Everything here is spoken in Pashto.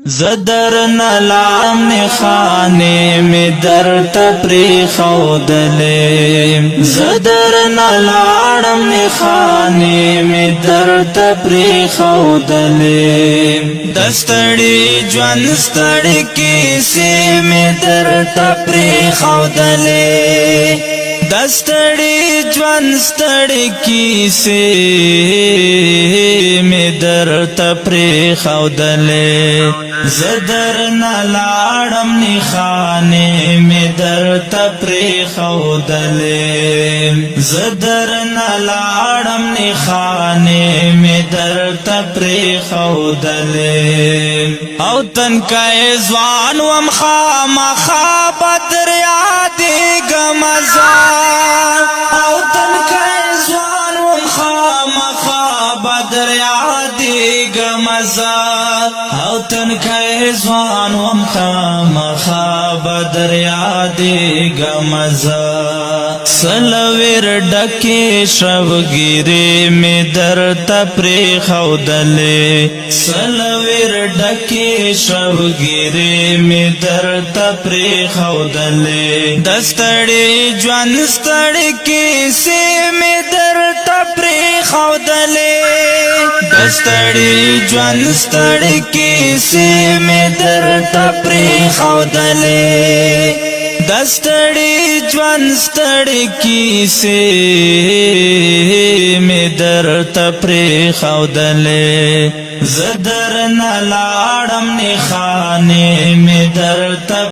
زدر نلام نخانے میں در تپری خودلے زدر نلام نخانے میں در تپری خودلے دستڑی جوانستڑی کیسے میں در تپری خودلے دستڑی جوانستڑی کیسے میں در تپری خودلے زدر نلاړم نخانه می در تپری خودلې زدر نلاړم نخانه می در تپری خودلې او تن کای ځوان وم خامخا بدر یادې غمزا او تن کای ځوان وم خامخا بدر یادې غمزا او تن کای ځوان وم خامخا بدر یادې غمزا سلویر ډکې شوګیرې می در تپری خودلې سلویر ډکې شوګیرې می در تپری خودلې دستړې ژوند ستړې کیسې می در تپری خودلې دستړې ژوند ستړې کیسې می در تپری خودلې دستړې ژوند ستړې کیسې می در تپری خودلې زدر نلاړم نخانه می در